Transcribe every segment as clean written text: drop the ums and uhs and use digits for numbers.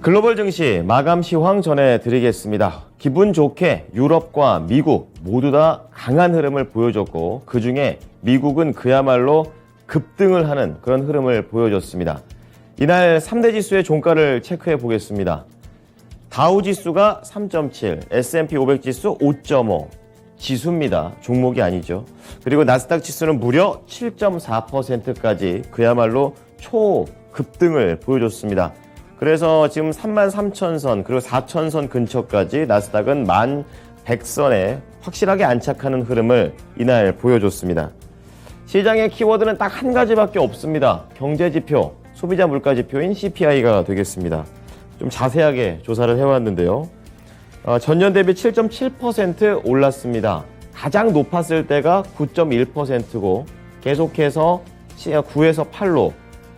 글로벌 증시 마감 시황 전해드리겠습니다. 기분 좋게 유럽과 미국 모두 다 강한 흐름을 보여줬고 그중에 미국은 그야말로 급등을 하는 그런 흐름을 보여줬습니다. 이날 3대 지수의 종가를 체크해 보겠습니다. 다우 지수가 3.7, S&P 500 지수 5.5, 지수입니다. 종목이 아니죠. 그리고 나스닥 지수는 무려 7.4%까지 그야말로 초급등을 보여줬습니다. 그래서 지금 33,000선 그리고 4,000선 근처까지 나스닥은 11,100선에 확실하게 안착하는 흐름을 이날 보여줬습니다. 시장의 키워드는 딱 한 가지밖에 없습니다. 경제지표, 소비자 물가지표인 CPI가 되겠습니다. 좀 자세하게 조사를 해왔는데요. 전년 대비 7.7% 올랐습니다. 가장 높았을 때가 9.1%고 계속해서 9에서 8로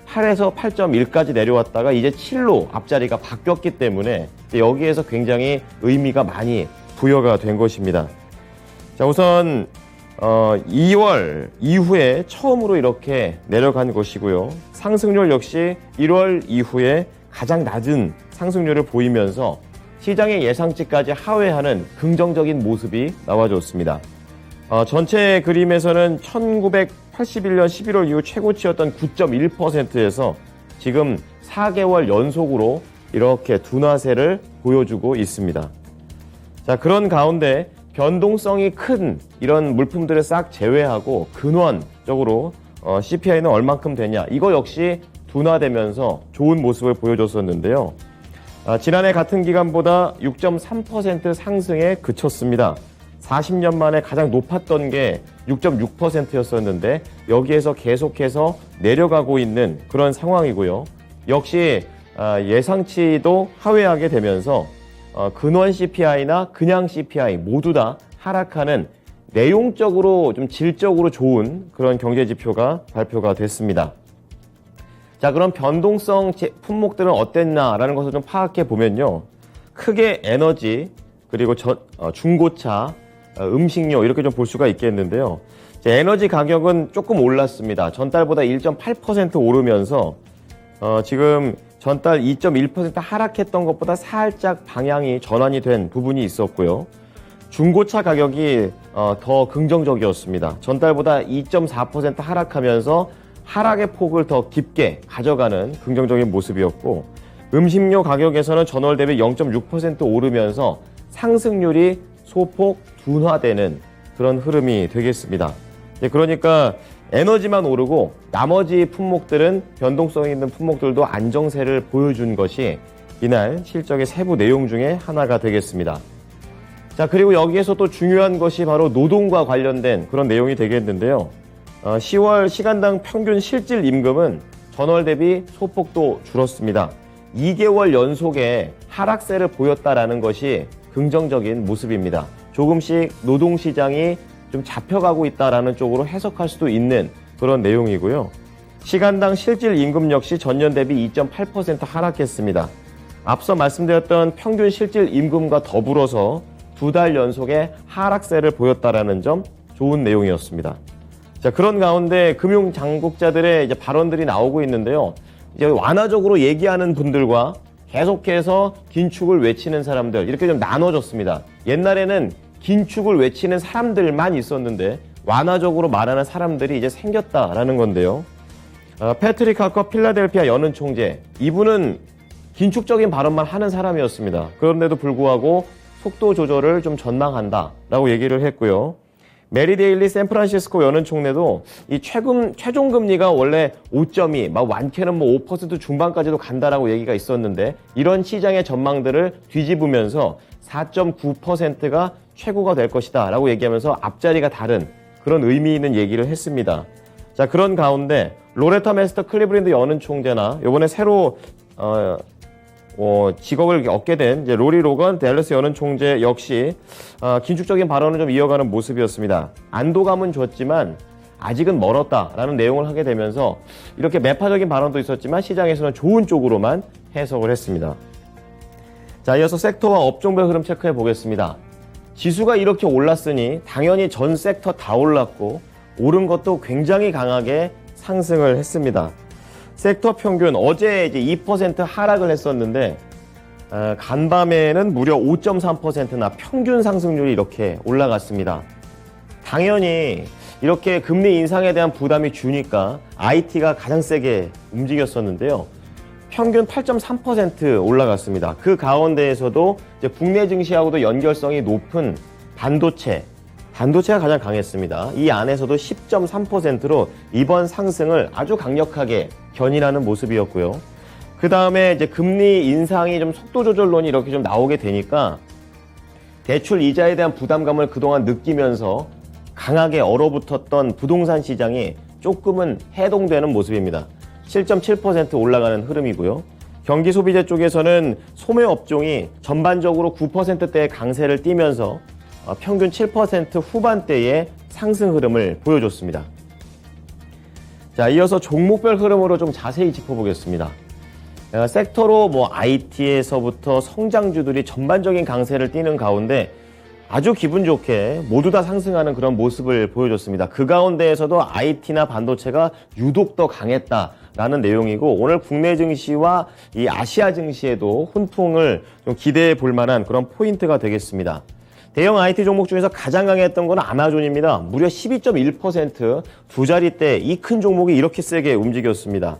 8에서 8.1까지 내려왔다가 이제 7로 앞자리가 바뀌었기 때문에 여기에서 굉장히 의미가 많이 부여가 된 것입니다. 자, 우선 2월 이후에 처음으로 이렇게 내려간 것이고요. 상승률 역시 1월 이후에 가장 낮은 상승률을 보이면서 시장의 예상치까지 하회하는 긍정적인 모습이 나와줬습니다. 전체 그림에서는 1981년 11월 이후 최고치였던 9.1%에서 지금 4개월 연속으로 이렇게 둔화세를 보여주고 있습니다. 자, 그런 가운데 변동성이 큰 이런 물품들을 싹 제외하고 근원적으로 CPI는 얼만큼 되냐, 이거 역시 둔화되면서 좋은 모습을 보여줬었는데요. 지난해 같은 기간보다 6.3% 상승에 그쳤습니다. 40년 만에 가장 높았던 게 6.6%였었는데 여기에서 계속해서 내려가고 있는 그런 상황이고요. 역시 예상치도 하회하게 되면서 근원 CPI나 그냥 CPI 모두 다 하락하는 내용적으로 좀 질적으로 좋은 그런 경제지표가 발표가 됐습니다. 자, 그럼 변동성 품목들은 어땠나라는 것을 좀 파악해 보면요. 크게 에너지, 그리고 중고차, 음식료 이렇게 좀 볼 수가 있겠는데요. 에너지 가격은 조금 올랐습니다. 전달보다 1.8% 오르면서 지금 전달 2.1% 하락했던 것보다 살짝 방향이 전환이 된 부분이 있었고요. 중고차 가격이 더 긍정적이었습니다. 전달보다 2.4% 하락하면서 하락의 폭을 더 깊게 가져가는 긍정적인 모습이었고, 음식료 가격에서는 전월 대비 0.6% 오르면서 상승률이 소폭 둔화되는 그런 흐름이 되겠습니다. 그러니까 에너지만 오르고 나머지 품목들은 변동성 있는 품목들도 안정세를 보여준 것이 이날 실적의 세부 내용 중에 하나가 되겠습니다. 자, 그리고 여기에서 또 중요한 것이 바로 노동과 관련된 그런 내용이 되겠는데요. 10월 시간당 평균 실질 임금은 전월 대비 소폭도 줄었습니다. 2개월 연속에 하락세를 보였다라는 것이 긍정적인 모습입니다. 조금씩 노동시장이 좀 잡혀가고 있다라는 쪽으로 해석할 수도 있는 그런 내용이고요. 시간당 실질 임금 역시 전년 대비 2.8% 하락했습니다. 앞서 말씀드렸던 평균 실질 임금과 더불어서 2달 연속의 하락세를 보였다라는 점 좋은 내용이었습니다. 자, 그런 가운데 금융 당국자들의 이제 발언들이 나오고 있는데요. 이제 완화적으로 얘기하는 분들과 계속해서 긴축을 외치는 사람들, 이렇게 좀 나눠졌습니다. 옛날에는 긴축을 외치는 사람들만 있었는데 완화적으로 말하는 사람들이 이제 생겼다라는 건데요. 패트릭 하커 필라델피아 연은 총재, 이분은 긴축적인 발언만 하는 사람이었습니다. 그런데도 불구하고 속도 조절을 좀 전망한다라고 얘기를 했고요. 메리 데일리 샌프란시스코 연은 총재도 이 최종 금리가 원래 5.2, 많게는 5% 중반까지도 간다라고 얘기가 있었는데 이런 시장의 전망들을 뒤집으면서 4.9%가 최고가 될 것이다라고 얘기하면서 앞자리가 다른 그런 의미 있는 얘기를 했습니다. 자, 그런 가운데 로레타 메스터 클리브랜드 연은 총재나 이번에 새로 직업을 얻게 된 이제 로리 로건 댈러스 연은 총재 역시 긴축적인 발언을 좀 이어가는 모습이었습니다. 안도감은 줬지만 아직은 멀었다라는 내용을 하게 되면서 이렇게 매파적인 발언도 있었지만 시장에서는 좋은 쪽으로만 해석을 했습니다. 자, 이어서 섹터와 업종별 흐름 체크해 보겠습니다. 지수가 이렇게 올랐으니 당연히 전 섹터 다 올랐고 오른 것도 굉장히 강하게 상승을 했습니다. 섹터 평균 어제 이제 2% 하락을 했었는데 간밤에는 무려 5.3%나 평균 상승률이 이렇게 올라갔습니다. 당연히 이렇게 금리 인상에 대한 부담이 주니까 IT가 가장 세게 움직였었는데요. 평균 8.3% 올라갔습니다. 그 가운데에서도 이제 국내 증시하고도 연결성이 높은 반도체가 가장 강했습니다. 이 안에서도 10.3%로 이번 상승을 아주 강력하게 견인하는 모습이었고요. 그 다음에 이제 금리 인상이 좀 속도 조절론이 이렇게 좀 나오게 되니까 대출 이자에 대한 부담감을 그동안 느끼면서 강하게 얼어붙었던 부동산 시장이 조금은 해동되는 모습입니다. 7.7% 올라가는 흐름이고요. 경기 소비재 쪽에서는 소매 업종이 전반적으로 9%대의 강세를 띠면서 평균 7% 후반대의 상승 흐름을 보여줬습니다. 자, 이어서 종목별 흐름으로 좀 자세히 짚어보겠습니다. 섹터로 IT에서부터 성장주들이 전반적인 강세를 띠는 가운데 아주 기분 좋게 모두 다 상승하는 그런 모습을 보여줬습니다. 그 가운데에서도 IT나 반도체가 유독 더 강했다라는 내용이고, 오늘 국내 증시와 이 아시아 증시에도 훈풍을 좀 기대해 볼 만한 그런 포인트가 되겠습니다. 대형 IT 종목 중에서 가장 강했던 건 아마존입니다. 무려 12.1%, 두 자릿대 이 큰 종목이 이렇게 세게 움직였습니다.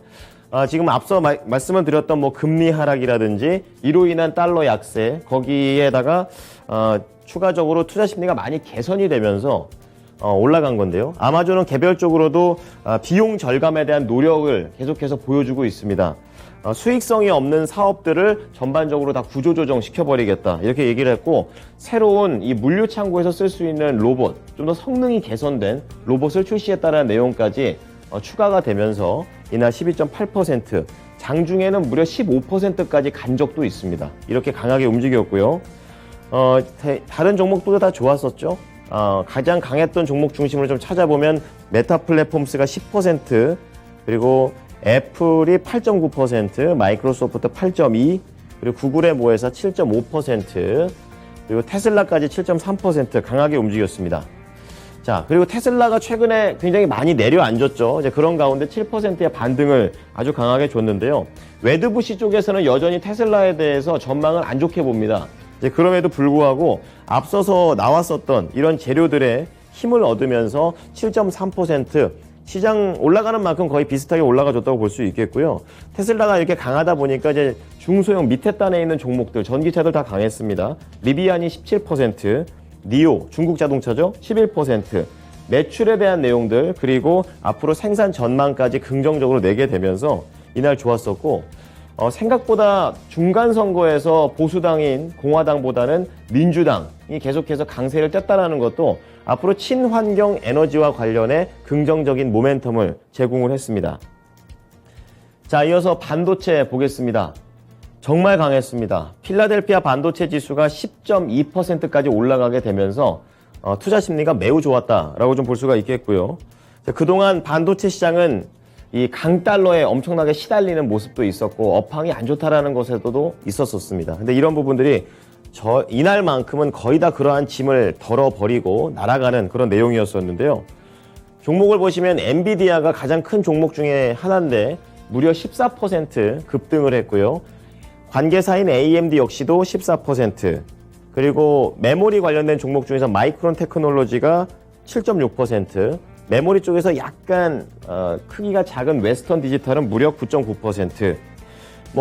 지금 앞서 말씀을 드렸던 금리 하락이라든지 이로 인한 달러 약세, 거기에다가 추가적으로 투자 심리가 많이 개선이 되면서 올라간 건데요. 아마존은 개별적으로도 비용 절감에 대한 노력을 계속해서 보여주고 있습니다. 수익성이 없는 사업들을 전반적으로 다 구조조정 시켜버리겠다, 이렇게 얘기를 했고, 새로운 이 물류 창고에서 쓸 수 있는 로봇, 좀 더 성능이 개선된 로봇을 출시했다는 내용까지 추가가 되면서 이날 12.8%, 장중에는 무려 15%까지 간 적도 있습니다. 이렇게 강하게 움직였고요. 다른 종목도 다 좋았었죠. 가장 강했던 종목 중심을 좀 찾아보면 메타 플랫폼스가 10%, 그리고 애플이 8.9%, 마이크로소프트 8.2%, 그리고 구글의 모회사 7.5%, 그리고 테슬라까지 7.3% 강하게 움직였습니다. 자, 그리고 테슬라가 최근에 굉장히 많이 내려앉았죠. 이제 그런 가운데 7%의 반등을 아주 강하게 줬는데요. 웨드부시 쪽에서는 여전히 테슬라에 대해서 전망을 안 좋게 봅니다. 이제 그럼에도 불구하고 앞서서 나왔었던 이런 재료들의 힘을 얻으면서 7.3%, 시장 올라가는 만큼 거의 비슷하게 올라가줬다고 볼 수 있겠고요. 테슬라가 이렇게 강하다 보니까 이제 중소형 밑에 단에 있는 종목들, 전기차들 다 강했습니다. 리비안이 17%, 니오, 중국 자동차죠, 11%, 매출에 대한 내용들, 그리고 앞으로 생산 전망까지 긍정적으로 내게 되면서 이날 좋았었고, 생각보다 중간 선거에서 보수당인 공화당보다는 민주당이 계속해서 강세를 뗐다라는 것도 앞으로 친환경 에너지와 관련해 긍정적인 모멘텀을 제공을 했습니다. 자, 이어서 반도체 보겠습니다. 정말 강했습니다. 필라델피아 반도체 지수가 10.2%까지 올라가게 되면서 투자 심리가 매우 좋았다라고 좀 볼 수가 있겠고요. 그동안 반도체 시장은 이 강달러에 엄청나게 시달리는 모습도 있었고, 업황이 안 좋다라는 것에도 있었습니다. 근데 이런 부분들이 이날만큼은 거의 다 그러한 짐을 덜어버리고 날아가는 그런 내용이었었는데요. 종목을 보시면 엔비디아가 가장 큰 종목 중에 하나인데 무려 14% 급등을 했고요. 관계사인 AMD 역시도 14%, 그리고 메모리 관련된 종목 중에서 마이크론 테크놀로지가 7.6%, 메모리 쪽에서 약간 크기가 작은 웨스턴 디지털은 무려 9.9%,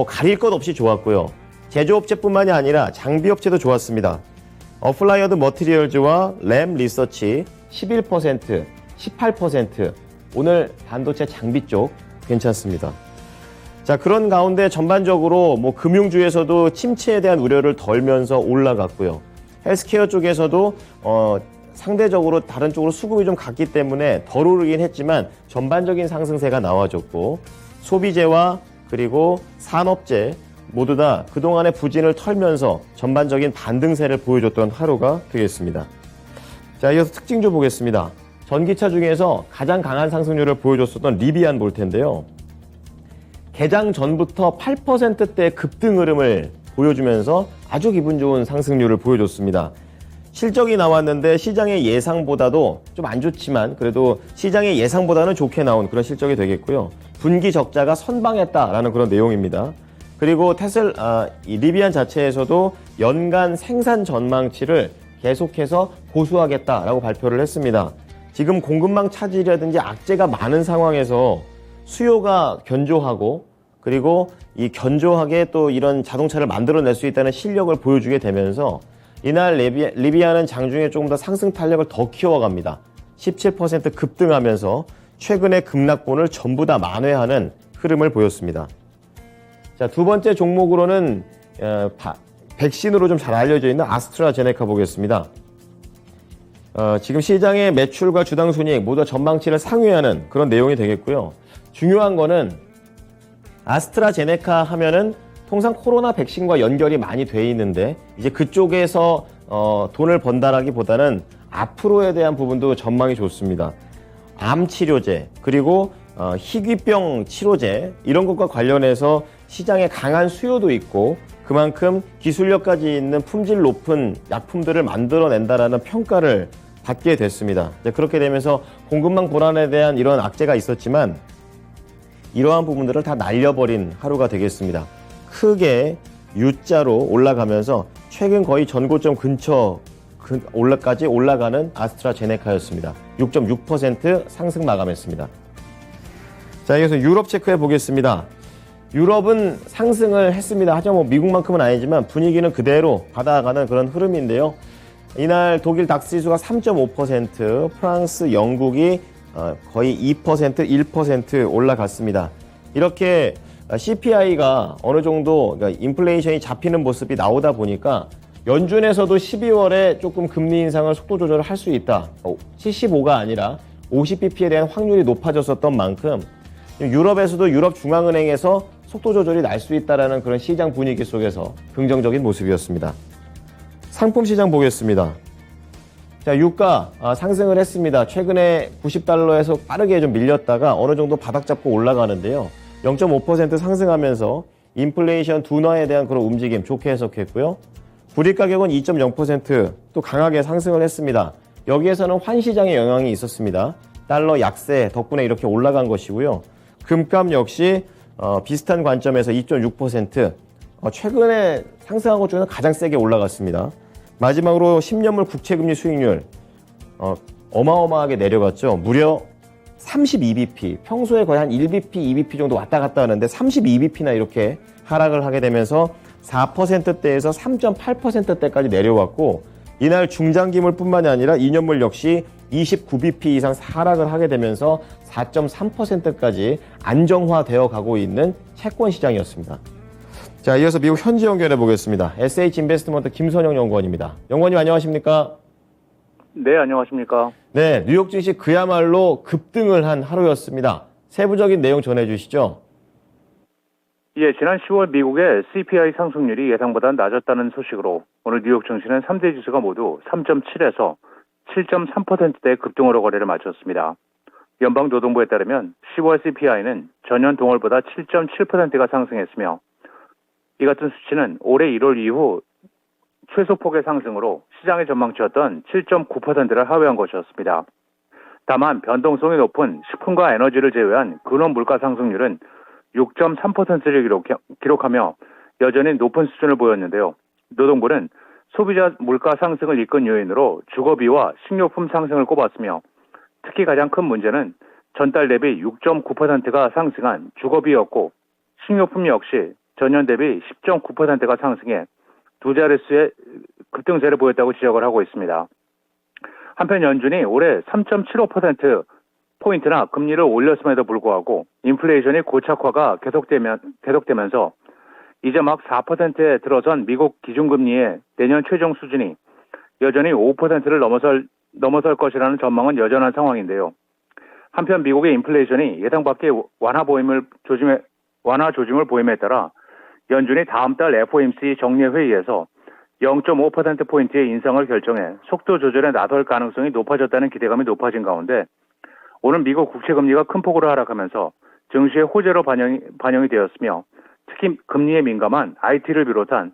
가릴 것 없이 좋았고요. 제조업체뿐만이 아니라 장비업체도 좋았습니다. 어플라이어드 머티리얼즈와 램 리서치 11%, 18%, 오늘 반도체 장비 쪽 괜찮습니다. 자, 그런 가운데 전반적으로 금융주에서도 침체에 대한 우려를 덜면서 올라갔고요. 헬스케어 쪽에서도 상대적으로 다른 쪽으로 수급이 좀 갔기 때문에 덜 오르긴 했지만 전반적인 상승세가 나와줬고, 소비재와 그리고 산업재 모두 다 그동안의 부진을 털면서 전반적인 반등세를 보여줬던 하루가 되겠습니다. 자, 이어서 특징주 보겠습니다. 전기차 중에서 가장 강한 상승률을 보여줬었던 리비안 볼 텐데요. 개장 전부터 8%대 급등 흐름을 보여주면서 아주 기분 좋은 상승률을 보여줬습니다. 실적이 나왔는데 시장의 예상보다도 좀 안 좋지만 그래도 시장의 예상보다는 좋게 나온 그런 실적이 되겠고요. 분기 적자가 선방했다라는 그런 내용입니다. 그리고 이 리비안 자체에서도 연간 생산 전망치를 계속해서 고수하겠다라고 발표를 했습니다. 지금 공급망 차질이라든지 악재가 많은 상황에서 수요가 견조하고 그리고 이 견조하게 또 이런 자동차를 만들어낼 수 있다는 실력을 보여주게 되면서 이날 리비안은 장중에 조금 더 상승 탄력을 더 키워갑니다. 17% 급등하면서 최근의 급락분을 전부 다 만회하는 흐름을 보였습니다. 자, 두 번째 종목으로는 백신으로 좀 잘 알려져 있는 아스트라제네카 보겠습니다. 지금 시장의 매출과 주당 순이익 모두 전망치를 상회하는 그런 내용이 되겠고요. 중요한 거는 아스트라제네카 하면은 통상 코로나 백신과 연결이 많이 돼 있는데 이제 그쪽에서 돈을 번다라기보다는 앞으로에 대한 부분도 전망이 좋습니다. 암 치료제 그리고 희귀병 치료제 이런 것과 관련해서 시장에 강한 수요도 있고 그만큼 기술력까지 있는 품질 높은 약품들을 만들어낸다라는 평가를 받게 됐습니다. 그렇게 되면서 공급망 불안에 대한 이런 악재가 있었지만 이러한 부분들을 다 날려버린 하루가 되겠습니다. 크게 U자로 올라가면서 최근 거의 전고점 근처 까지 올라가는 아스트라제네카였습니다. 6.6% 상승 마감했습니다. 자, 여기서 유럽 체크해 보겠습니다. 유럽은 상승을 했습니다. 하지만 뭐 미국만큼은 아니지만 분위기는 그대로 받아가는 그런 흐름인데요. 이날 독일 닥스 지수가 3.5%, 프랑스, 영국이 거의 2%, 1% 올라갔습니다. 이렇게 CPI가 어느 정도 그러니까 인플레이션이 잡히는 모습이 나오다 보니까 연준에서도 12월에 조금 금리 인상을 속도 조절을 할 수 있다. 75가 아니라 50bp에 대한 확률이 높아졌었던 만큼 유럽에서도 유럽중앙은행에서 속도 조절이 날 수 있다는 그런 시장 분위기 속에서 긍정적인 모습이었습니다. 상품 시장 보겠습니다. 자, 유가 상승을 했습니다. 최근에 90달러에서 빠르게 좀 밀렸다가 어느 정도 바닥 잡고 올라가는데요. 0.5% 상승하면서 인플레이션 둔화에 대한 그런 움직임 좋게 해석했고요. 불일 가격은 2.0% 강하게 상승을 했습니다. 여기에서는 환시장의 영향이 있었습니다. 달러 약세 덕분에 이렇게 올라간 것이고요. 금값 역시 비슷한 관점에서 2.6% 최근에 상승한 것 중에서 가장 세게 올라갔습니다. 마지막으로 10년물 국채금리 수익률 어마어마하게 내려갔죠. 무려 32bp, 평소에 거의 한 1bp, 2bp 정도 왔다 갔다 하는데 32bp나 이렇게 하락을 하게 되면서 4%대에서 3.8%대까지 내려왔고 이날 중장기물뿐만이 아니라 2년물 역시 29bp 이상 하락을 하게 되면서 4.3%까지 안정화되어 가고 있는 채권 시장이었습니다. 자, 이어서 미국 현지 연결해 보겠습니다. SH인베스트먼트 김선영 연구원입니다. 연구원님 안녕하십니까? 네, 안녕하십니까? 네, 뉴욕 증시 그야말로 급등을 한 하루였습니다. 세부적인 내용 전해주시죠. 예, 지난 10월 미국의 CPI 상승률이 예상보다 낮았다는 소식으로 오늘 뉴욕 증시는 3대 지수가 모두 3.7에서 7.3%대 급등으로 거래를 마쳤습니다. 연방노동부에 따르면 10월 CPI는 전년 동월보다 7.7%가 상승했으며 이 같은 수치는 올해 1월 이후 최소폭의 상승으로 시장의 전망치였던 7.9%를 하회한 것이었습니다. 다만 변동성이 높은 식품과 에너지를 제외한 근원 물가 상승률은 6.3%를 기록하며 여전히 높은 수준을 보였는데요. 노동부는 소비자 물가 상승을 이끈 요인으로 주거비와 식료품 상승을 꼽았으며 특히 가장 큰 문제는 전달 대비 6.9%가 상승한 주거비였고 식료품 역시 전년 대비 10.9%가 상승해 두 자릿수의 급등세를 보였다고 지적을 하고 있습니다. 한편 연준이 올해 3.75%포인트나 금리를 올렸음에도 불구하고 인플레이션이 고착화가 계속되면서 이제 막 4%에 들어선 미국 기준금리의 내년 최종 수준이 여전히 5%를 넘어설 것이라는 전망은 여전한 상황인데요. 한편 미국의 인플레이션이 예상 밖의 완화 조짐을 보임에 따라 연준이 다음 달 FOMC 정례 회의에서 0.5%포인트의 인상을 결정해 속도 조절에 나설 가능성이 높아졌다는 기대감이 높아진 가운데 오늘 미국 국채금리가 큰 폭으로 하락하면서 증시의 호재로 반영이 되었으며 특히 금리에 민감한 IT를 비롯한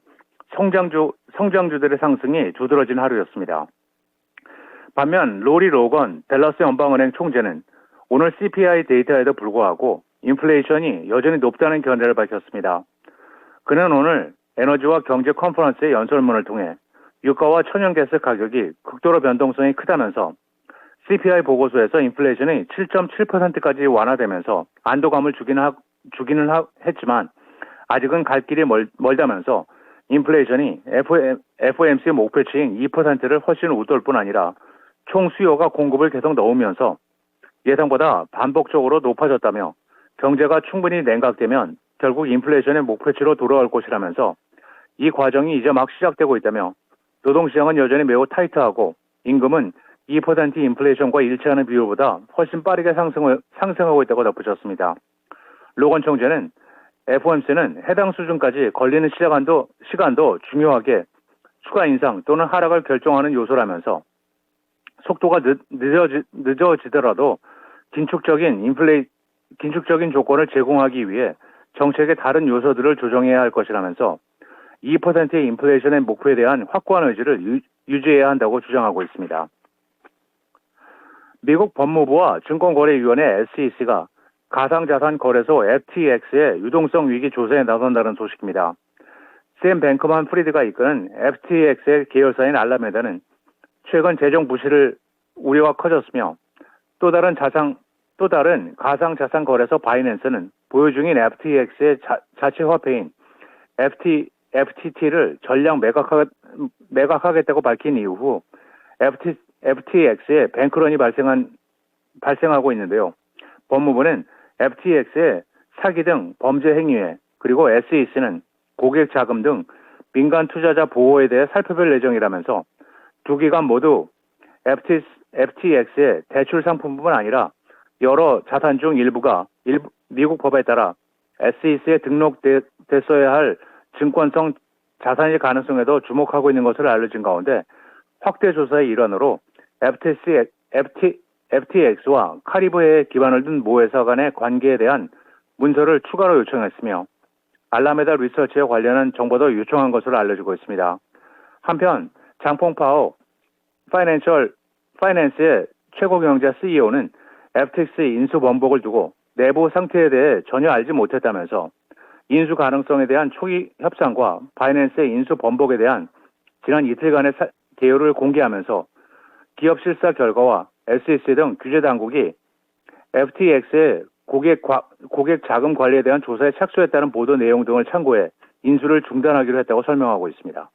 성장주들의 상승이 두드러진 하루였습니다. 반면 로리 로건 댈러스 연방은행 총재는 오늘 CPI 데이터에도 불구하고 인플레이션이 여전히 높다는 견해를 밝혔습니다. 그는 오늘 에너지와 경제 컨퍼런스의 연설문을 통해 유가와 천연가스 가격이 극도로 변동성이 크다면서 CPI 보고서에서 인플레이션이 7.7%까지 완화되면서 안도감을 주기는 했지만 아직은 갈 길이 멀다면서 인플레이션이 FOMC 목표치인 2%를 훨씬 웃돌 뿐 아니라 총 수요가 공급을 계속 넣으면서 예상보다 반복적으로 높아졌다며 경제가 충분히 냉각되면 결국 인플레이션의 목표치로 돌아올 것이라면서 이 과정이 이제 막 시작되고 있다며 노동시장은 여전히 매우 타이트하고 임금은 2% 인플레이션과 일치하는 비율보다 훨씬 빠르게 상승하고 있다고 덧붙였습니다. 로건 총재는 FOMC는 해당 수준까지 걸리는 시간도 중요하게 추가 인상 또는 하락을 결정하는 요소라면서 속도가 늦어지더라도 긴축적인 조건을 제공하기 위해 정책의 다른 요소들을 조정해야 할 것이라면서 2%의 인플레이션의 목표에 대한 확고한 의지를 유지해야 한다고 주장하고 있습니다. 미국 법무부와 증권거래위원회 SEC가 가상자산 거래소 FTX의 유동성 위기 조사에 나선다는 소식입니다. 샘 뱅크만 프리드가 이끄는 FTX의 계열사인 알라메다는 최근 재정 부실 우려가 커졌으며 또 다른 가상자산 거래소 바이낸스는 보유 중인 FTX의 자체 화폐인 FTT를 전량 매각하겠다고 밝힌 이후 FTX에 뱅크런이 발생하고 있는데요. 법무부는 FTX의 사기 등 범죄 행위에 그리고 SEC는 고객 자금 등 민간 투자자 보호에 대해 살펴볼 예정이라면서 두 기관 모두 FTX의 대출 상품뿐만 아니라 여러 자산 중 일부가 미국 법에 따라 SEC에 등록됐어야 할 증권성 자산일 가능성에도 주목하고 있는 것을 알려진 가운데 확대 조사의 일환으로 FTX와 카리브해에 기반을 둔 모회사 간의 관계에 대한 문서를 추가로 요청했으며 알라메다 리서치에 관련한 정보도 요청한 것으로 알려지고 있습니다. 한편 장펑파오 파이낸스의 최고 경제 CEO는 FTX 인수 번복을 두고 내부 상태에 대해 전혀 알지 못했다면서 인수 가능성에 대한 초기 협상과 바이낸스의 인수 번복에 대한 지난 이틀간의 개요를 공개하면서 기업 실사 결과와 SEC 등 규제 당국이 FTX의 고객 자금 관리에 대한 조사에 착수했다는 보도 내용 등을 참고해 인수를 중단하기로 했다고 설명하고 있습니다.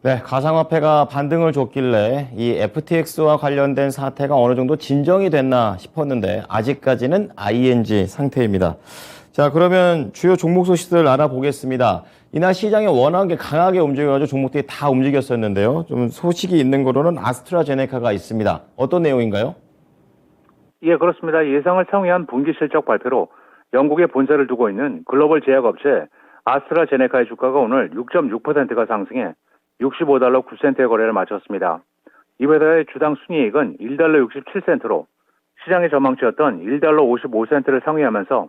네, 가상화폐가 반등을 줬길래 이 FTX와 관련된 사태가 어느 정도 진정이 됐나 싶었는데 아직까지는 ING 상태입니다. 자, 그러면 주요 종목 소식들 알아보겠습니다. 이날 시장이 워낙에 강하게 움직여가지고 종목들이 다 움직였었는데요. 좀 소식이 있는 거로는 아스트라제네카가 있습니다. 어떤 내용인가요? 예, 그렇습니다. 예상을 상회한 분기 실적 발표로 영국에 본사를 두고 있는 글로벌 제약업체 아스트라제네카의 주가가 오늘 6.6%가 상승해 $65 9센트의 거래를 마쳤습니다. 이 회사의 주당 순이익은 $1 67센트로 시장의 전망치였던 $1 55센트를 상회하면서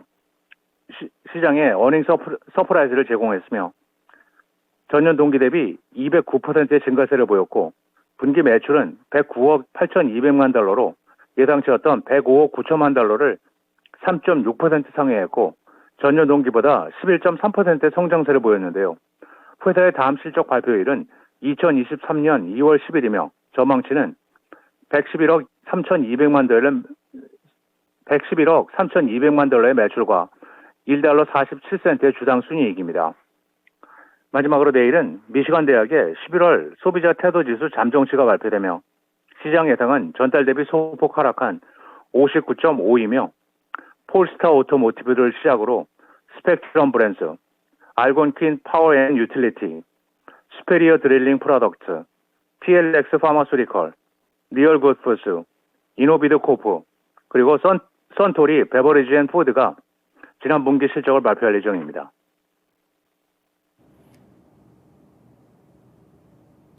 시장에 어닝 서프라이즈를 제공했으며 전년 동기 대비 209%의 증가세를 보였고 분기 매출은 109억 8,200만 달러로 예상치였던 105억 9천만 달러를 3.6% 상회했고 전년 동기보다 11.3%의 성장세를 보였는데요. 회사의 다음 실적 발표일은 2023년 2월 10일이며 전망치는 111억 3,200만 달러의 매출과 $1 47센트의 주당 순이익입니다. 마지막으로 내일은 미시간 대학의 11월 소비자 태도 지수 잠정치가 발표되며 시장 예상은 전달 대비 소폭 하락한 59.5이며 폴스타 오토모티브를 시작으로 스펙트럼 브랜드, 알곤퀸 파워 앤 유틸리티, 스페리어 드릴링 프로덕트, TLX 파마스리컬, 리얼 굿푸드, 이노비드 코프, 그리고 선토리 베버리지 앤 푸드가 지난 분기 실적을 발표할 예정입니다.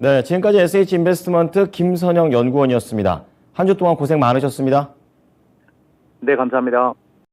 네, 지금까지 SH인베스트먼트 김선영 연구원이었습니다. 한 주 동안 고생 많으셨습니다. 네, 감사합니다.